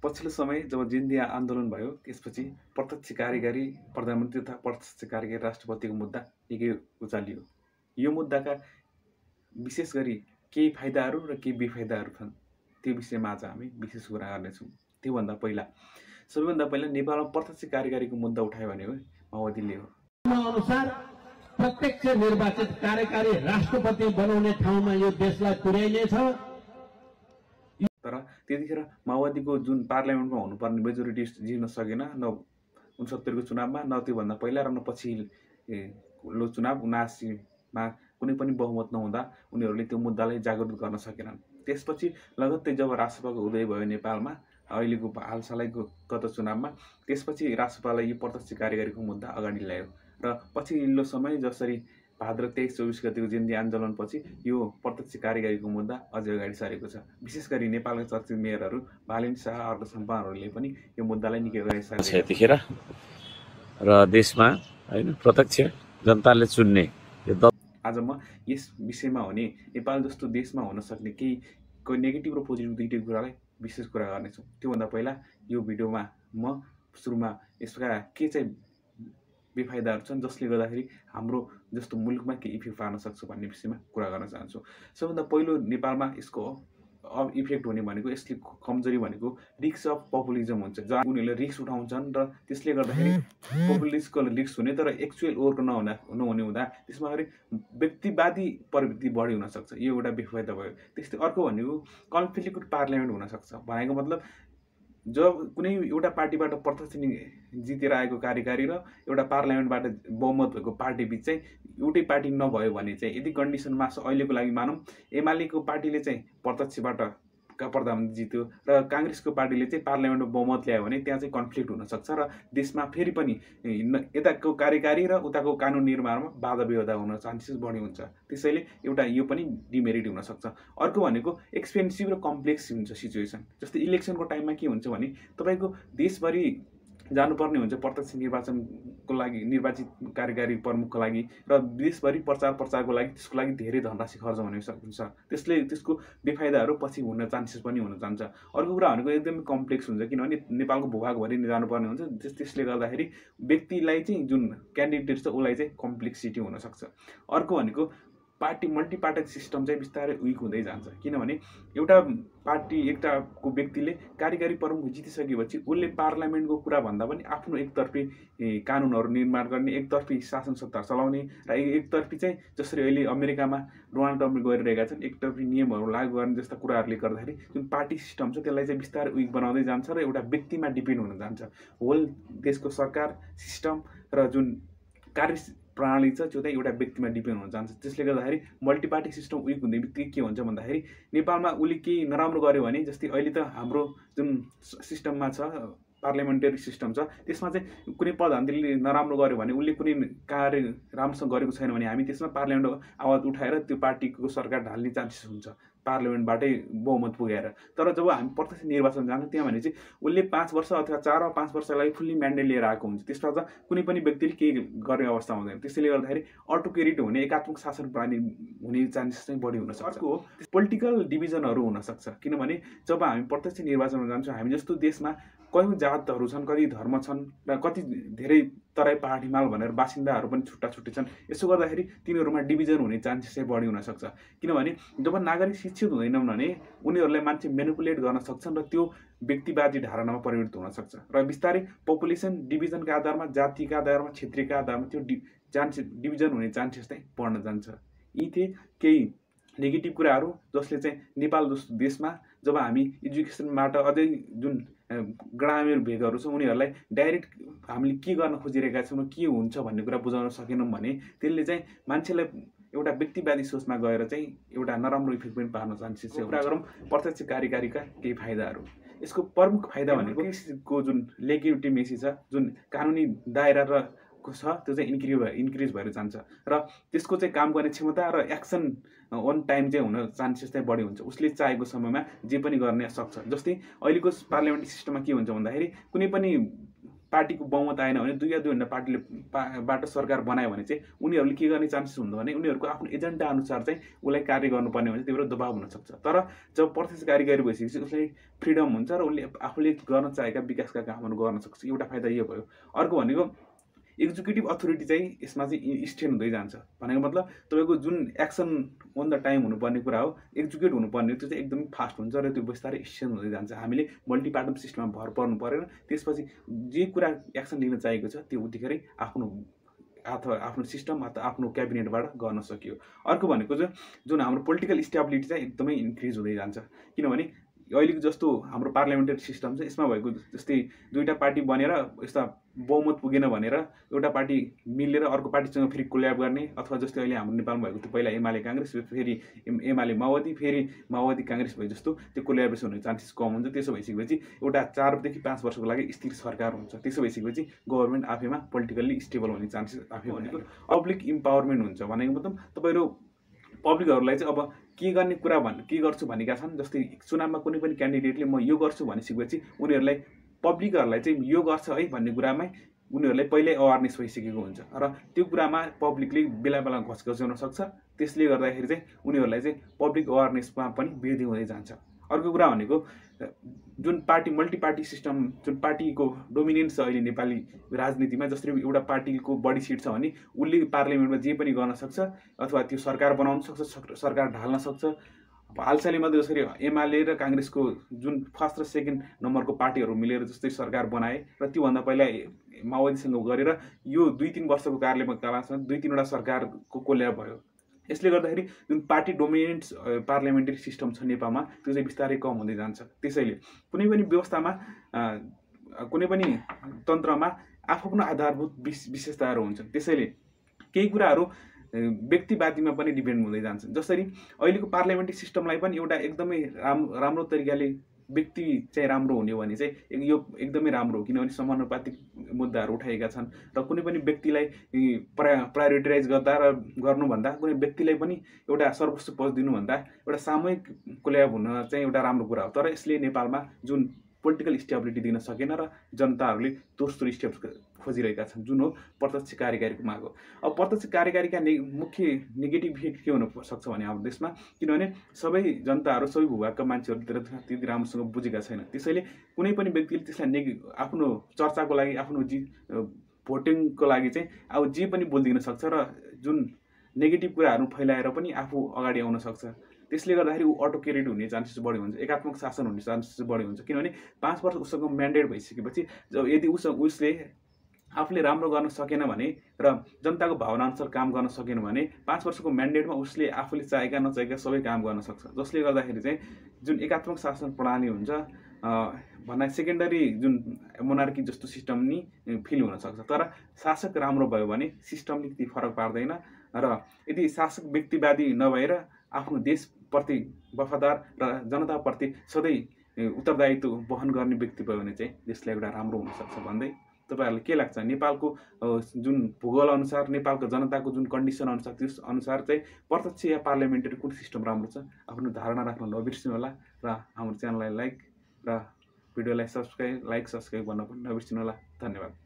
पछिल्लो समय जब जिन्दिया आन्दोलन भयो त्यसपछि प्रत्यक्ष कार्यकारी प्रधानमन्त्री तथा प्रत्यक्ष कार्यकारी राष्ट्रपतिको मुद्दा निकै उचालियो। यो मुद्दाका विशेष गरी केही फाइदाहरू र केही बेफाइदाहरू छन्। त्यो विषयमा आज हामी विशेष कुरा गर्नेछौँ। त्योभन्दा पहिला सबैभन्दा पहिला नेपालमा प्रत्यक्ष कार्यकारीको मुद्दा उठायो भने माओवादीले हो। अनुसार प्रत्यक्ष निर्वाचित कार्यकारी राष्ट्रपति बनाउने ठाउँमा यो देशलाई पुर्याइनेछ। तर त्यतिखेर माओवादीको जुन पार्लियामेन्टमा हुनुपर्ने मेजोरिटी जित्न सकेन, न 69को चुनावमा, न त्योभन्दा पहिला र न पछिल्लो चुनाव 79मा कुनै पनि बहुमत नहुँदा उनीहरूले त्यो मुद्दालाई जागरुक गर्न सकेनन्। त्यसपछि लगत्तै जब राष्ट्रसभाको उदय भयो नेपालमा अहिलेको हालसालैको गत चुनावमा, त्यसपछि राष्ट्रसभालाई यो प्रत्यक्ष कार्यकारीको मुद्दा अगाडि ल्यायो र पछिल्लो समय जसरी भाद्र 23-24 गतिको जिन्दिया आन्दोलनपछि यो प्रत्यक्ष कार्यकारीको मुद्दा अझै अगाडि सरेको छ। विशेष गरी नेपालका चर्चित मेयरहरू बालिन शाह, अर्क सम्पाहरूले पनि यो मुद्दालाई निकै अगाडि सारेको छ यतिखेर र देशमा हैन प्रत्यक्ष जनताले चुन्ने यो आज म यस विषयमा हुने नेपाल जस्तो देशमा हुन सक्ने केही नेगेटिभ र पोजिटिभ दुईटै कुरालाई विशेष कुरा गर्नेछु। त्योभन्दा पहिला यो भिडियोमा म सुरुमा यसका के चाहिँ बेफाइदाहरू छन् जसले गर्दाखेरि हाम्रो जस्तो मुलुकमा के इफेक्ट पार्न सक्छ भन्ने विषयमा कुरा गर्न चाहन्छु। सबभन्दा पहिलो नेपालमा यसको इफेक्ट हुने भनेको, यसले कमजोरी भनेको रिस्क अफ पपुलिजम हुन्छ, जहाँ उनीहरूले रिस्क उठाउँछन् र त्यसले गर्दाखेरि पपुलिस्टको रिस्क हुने तर एक्चुअल ओभरको नहुने हुँदा त्यसमा व्यक्तिवादी प्रवृत्ति बढी हुनसक्छ। यो एउटा बेफाइदा भयो। त्यस्तै अर्को भनेको कन्फ्लिक्ट पार्लियामेन्ट हुनसक्छ। भनेको मतलब जब कुनै एउटा पार्टीबाट प्रत्यक्ष जितेर आएको कार्यकारी र एउटा पार्लियामेन्टबाट बहुमत भएको पार्टी बिच चाहिँ एउटै पार्टी नभयो भने चाहिँ, यदि कन्डिसनमा अहिलेको लागि मानौँ एमालेको पार्टीले चाहिँ प्रत्यक्षबाट प्रधानमन्त्री जित्यो र काङ्ग्रेसको पार्टीले चाहिँ पार्लियामेन्टमा बहुमत ल्यायो भने त्यहाँ चाहिँ कन्फ्लिक्ट हुनसक्छ र देशमा फेरि पनि यताको कार्यकारी र उताको कानुन निर्माणमा बाधा विवाद हुन चान्सेस बढी हुन्छ। त्यसैले एउटा यो पनि डिमेरिट हुनसक्छ। अर्को भनेको एक्सपेन्सिभ र कम्प्लेक्स हुन्छ सिचुएसन। जस्तै इलेक्सनको टाइममा के हुन्छ भने तपाईँको देशभरि जानुपर्ने हुन्छ प्रत्यक्ष निर्वाचनको लागि, निर्वाचित कार्यकारी प्रमुखको लागि र देशभरि प्रचारको लागि, त्यसको लागि धेरै धनराशि खर्च हुन सक्छ। त्यसको बेफाइदाहरू पछि हुन चान्सेस पनि हुन जान्छ। अर्को कुरा भनेको एकदमै कम्प्लेक्स हुन्छ, किनभने नेपालको भूभागभरि जानुपर्ने हुन्छ। त्यसले गर्दाखेरि व्यक्तिलाई चाहिँ जुन क्यान्डिडेट छ उसलाई चाहिँ कम्प्लेक्सिटी हुनसक्छ। अर्को भनेको मल्टी पार्टी सिस्टम चाहिँ बिस्तारै विक हुँदै जान्छ, किनभने एउटा एकताको व्यक्तिले कार्यकारी प्रमुख जितिसकेपछि उसले पार्लियामेन्टको कुरा भन्दा पनि आफ्नो एकतर्फी कानुनहरू निर्माण गर्ने, एकतर्फी शासन सत्ता चलाउने र एकतर्फी चाहिँ जसरी अहिले अमेरिकामा डोनाल्ड ट्रम्पले गरिरहेका छन् एकतर्फी नियमहरू लागू गर्ने जस्ता कुराहरूले गर्दाखेरि जुन पार्टी सिस्टम छ त्यसलाई चाहिँ बिस्तारै विक बनाउँदै जान्छ र एउटा व्यक्तिमा डिपेन्ड हुन जान्छ। होल देशको सरकार सिस्टम र जुन कार्य प्रणाली छ त्यो चाहिँ एउटा व्यक्तिमा डिपेन्ड हुन जान्छ। त्यसले गर्दाखेरि मल्टिपार्टी सिस्टम विक हुँदै बित्तिकै के हुन्छ भन्दाखेरि नेपालमा उसले केही नराम्रो गर्यो भने, जस्तै अहिले त हाम्रो जुन सिस्टममा छ पार्लियामेन्टरी सिस्टम छ त्यसमा चाहिँ कुनै प्रधानमन्त्रीले नराम्रो गर्यो भने, उसले कुनै कार्य राम्रोसँग गरेको छैन भने हामी त्यसमा पार्लियामेन्टको आवाज उठाएर त्यो पार्टीको सरकार ढाल्ने चान्सेस हुन्छ पार्लियामेन्टबाटै बहुमत पुगेर। तर जब हामी प्रत्यक्ष निर्वाचन जान्छौँ त्यहाँ भने चाहिँ उसले 5 वर्ष अथवा 4 वा 5 वर्षको लागि फुल्ली म्यान्डेट लिएर आएको हुन्छ। त्यसमा त कुनै पनि व्यक्तिले केही गर्ने अवस्था हुँदैन। त्यसैले गर्दाखेरि अटोक्रेट हुने, एकात्मक शासन प्रणाली हुने चान्सेस चाहिँ बढी हुनसक्छ। अर्को पोलिटिकल डिभिजनहरू हुनसक्छ, किनभने जब हामी प्रत्यक्ष निर्वाचनमा जान्छौँ हामी जस्तो देशमा कयौँ जातहरू छन्, कति धर्म छन् र कति धेरै तराई पहाड हिमाल भनेर बासिन्दाहरू पनि छुट्टा छुट्टै छन्। यसो गर्दाखेरि तिनीहरूमा डिभिजन हुने चान्सेस चाहिँ बढी हुनसक्छ, किनभने जब नागरिक शिक्षित हुँदैनन् भने उनीहरूलाई मान्छे मेनिपुलेट गर्न सक्छन् र त्यो व्यक्तिवादी धारणामा परिवर्तित हुनसक्छ र बिस्तारै पपुलेसन डिभिजनका आधारमा, जातिका आधारमा, क्षेत्रीका आधारमा त्यो डिभिजन हुने चान्सेस चाहिँ बढ्न जान्छ। यी थिए केही नेगेटिभ कुराहरू जसले चाहिँ नेपाल जस्तो देशमा जब हामी एजुकेसनबाट अझै जुन ग्रामीण भेगहरू छ उनीहरूलाई डाइरेक्ट हामीले के गर्न खोजिरहेका छौँ, के हुन्छ भन्ने कुरा बुझाउन सकेनौँ भने त्यसले चाहिँ मान्छेलाई एउटा व्यक्तिवादी सोचमा गएर चाहिँ एउटा नराम्रो इफेक्ट पनि पार्न चान्सेस छ। कुरा गरौँ प्रत्यक्ष कार्यकारीका केही फाइदाहरू। यसको प्रमुख फाइदा भनेको को जुन लेगिटिमेसी छ, जुन कानुनी दायरा र छ त्यो चाहिँ इन्क्रिज भएर जान्छ र त्यसको चाहिँ काम गर्ने क्षमता र एक्सन अन टाइम चाहिँ हुन चान्सेस चाहिँ बढी हुन्छ। उसले चाहेको समयमा जे पनि गर्न सक्छ। जस्तै अहिलेको पार्लियामेन्ट्री सिस्टममा के हुन्छ भन्दाखेरि कुनै पनि पार्टीको बहुमत आएन भने 2 या 2 भन्दा पार्टीले बाट सरकार बनायो भने चाहिँ उनीहरूले के गर्ने चान्सेस हुन्छ भने उनीहरूको आफ्नो एजेन्डा अनुसार चाहिँ उसलाई कार्य गर्नुपर्ने भने त्यो दबाब हुनसक्छ। तर जब प्रत्यक्ष कार्यकारी भइसकेपछि उसलाई फ्रिडम हुन्छ र उसले आफूले गर्न चाहेका विकासका कामहरू गर्न सक्छ। एउटा फाइदा यो भयो। अर्को भनेको एक्जिक्युटिभ अथोरिटी चाहिँ यसमा चाहिँ स्टेन हुँदै जान्छ। भनेको मतलब तपाईँको जुन एक्सन अन द टाइम हुनुपर्ने कुरा हो, एक्जिक्युट हुनुपर्ने त्यो चाहिँ एकदमै फास्ट हुन्छ र त्यो बिस्तारै स्टेन हुँदै जान्छ। हामीले मल्टी पार्टम सिस्टममा भर पर्नु परेन। त्यसपछि जे कुरा एक्सन लिन चाहेको छ त्यो उतिखेरै आफ्नो अथवा आफ्नो सिस्टम अथवा आफ्नो क्याबिनेटबाट गर्न सकियो। अर्को भनेको चाहिँ जुन हाम्रो पोलिटिकल स्टेबिलिटी चाहिँ एकदमै इन्क्रिज हुँदै जान्छ। किनभने अहिलेको जस्तो हाम्रो पार्लियामेन्ट्री सिस्टम छ, यसमा भएको जस्तै दुईवटा पार्टी बनेर यस्ता बहुमत पुगेन भनेर एउटा पार्टी मिलेर अर्को पार्टीसँग फेरि कोल्याब गर्ने, अथवा जस्तै अहिले हाम्रो नेपालमा भएको थियो पहिला एमाले काङ्ग्रेस, फेरि एमाले माओवादी, फेरि माओवादी काङ्ग्रेस भए जस्तो त्यो कोल्याबरेसन हुने चान्सेस कम हुन्छ। त्यसो भइसकेपछि एउटा 4 देखि 5 वर्षको लागि स्थिर सरकार हुन्छ। त्यसो भइसकेपछि गभर्मेन्ट आफैमा पोलिटिकल्ली स्टेबल हुने चान्सेस आफै भनेको पब्लिक इम्पावरमेन्ट हुन्छ। भनेको मतलब तपाईँहरू पब्लिकहरूलाई चाहिँ अब के गर्ने कुरा के गर्छु भनेका छन्। जस्तै चुनावमा कुनै पनि क्यान्डिडेटले म यो गर्छु भनिसकेपछि उनीहरूलाई पब्लिकहरूलाई चाहिँ यो गर्छ है भन्ने कुरामै उनीहरूलाई पहिल्यै अवेरनेस भइसकेको हुन्छ र त्यो कुरामा पब्लिकले बेला बेला घचघच्याउन सक्छ। त्यसले गर्दाखेरि चाहिँ उनीहरूलाई चाहिँ पब्लिक अवेरनेसमा पनि वृद्धि हुँदै जान्छ। अर्को कुरा भनेको जुन पार्टी मल्टी पार्टी सिस्टम, जुन पार्टीको डोमिनेन्स छ अहिले नेपाली राजनीतिमा, जसरी एउटा पार्टीको बढी सिट छ भने उसले पार्लियामेन्टमा जे पनि गर्न सक्छ अथवा त्यो सरकार बनाउन सक्छ, सरकार ढाल्न सक्छ। हालसालैमा त जसरी एमाले र काङ्ग्रेसको जुन फर्स्ट र सेकेन्ड नम्बरको पार्टीहरू मिलेर जस्तै सरकार बनाए र त्योभन्दा पहिला माओवादीसँग गरेर यो 2-3 वर्षको कार्यकालमा 2-3 वटा सरकारको कोल्याब भयो। यसले गर्दाखेरि जुन पार्टी डोमिनेन्ट पार्लियामेन्ट्री सिस्टम छ नेपालमा त्यो चाहिँ बिस्तारै कम हुँदै जान्छ। त्यसैले कुनै पनि व्यवस्थामा कुनै पनि तन्त्रमा आफ्नो आधारभूत विशेषताहरू हुन्छन्। त्यसैले केही कुराहरू व्यक्तिवादीमा पनि डिपेन्ड हुँदै जान्छ। जसरी अहिलेको पार्लियामेन्ट्री सिस्टमलाई पनि एउटा एकदमै राम्रो तरिकाले व्यक्ति चाहिँ राम्रो हुने भने चाहिँ यो एकदमै राम्रो हो। किनभने समानुपातिक मुद्दाहरू उठाएका छन् र कुनै पनि व्यक्तिलाई प्रायोरिटाइज गर्नुभन्दा कुनै व्यक्तिलाई पनि एउटा सर्वोच्च पद दिनुभन्दा एउटा सामूहिक कोल्याब हुन चाहिँ एउटा राम्रो कुरा हो। तर यसले नेपालमा जुन पोलिटिकल स्टेबिलिटी दिन सकेन र जनताहरूले दोस्रो स्टेप्स खोजिरहेका छन्, जुन हो प्रत्यक्ष कार्यकारीको माग हो। अब प्रत्यक्ष कार्यकारीका मुख्य नेगेटिभ इफेक्ट के हुन सक्छ भने हाम्रो देशमा, किनभने सबै जनताहरू सबै भूभागका मान्छेहरू त्यति राम्रोसँग बुझेका छैनन्। त्यसैले कुनै पनि व्यक्तिले त्यसलाई आफ्नो चर्चाको लागि, आफ्नो भोटिङको लागि चाहिँ अब जे पनि बोलिदिन सक्छ र जुन नेगेटिभ कुराहरू फैलाएर पनि आफू अगाडि आउन सक्छ। त्यसले गर्दाखेरि ऊ अटोक्रेट हुने चान्सेस बढी हुन्छ, एकात्मक शासन हुने चान्सेस बढी हुन्छ। किनभने 5 वर्ष उसँग म्यान्डेट भइसकेपछि यदि उसले आफूले राम्रो गर्न सकेन भने र जनताको भावनाअनुसार काम गर्न सकेन भने 5 वर्षको म्यान्डेटमा उसले आफूले चाहेका नचाहेका सबै काम गर्न सक्छ। जसले गर्दाखेरि चाहिँ जुन एकात्मक शासन प्रणाली हुन्छ भन्दा सेकेन्डरी जुन मोनार्की जस्तो सिस्टम नि फिल हुनसक्छ। तर शासक राम्रो भयो भने सिस्टमले त्यति फरक पार्दैन र यदि शासक व्यक्तिवादी नभएर आफ्नो देशप्रति वफादार र जनताप्रति सधैँ उत्तरदायित्व वहन गर्ने व्यक्ति भयो भने चाहिँ देशलाई एउटा राम्रो हुनसक्छ भन्दै तपाईहरुलाई के लाग्छ? नेपालको जुन भूगोल अनुसार, नेपालको जनताको जुन कन्डिसन अनुसार, त्यस अनुसार चाहिँ प्रत्यक्ष या पार्लियामेन्ट्री कुन सिस्टम राम्रो छ? आफ्नो धारणा राख्न नबिर्सिनु होला र हाम्रो च्यानललाई लाइक र भिडियोलाई सब्स्क्राइब गर्न पनि नबिर्सिनु होला। धन्यवाद।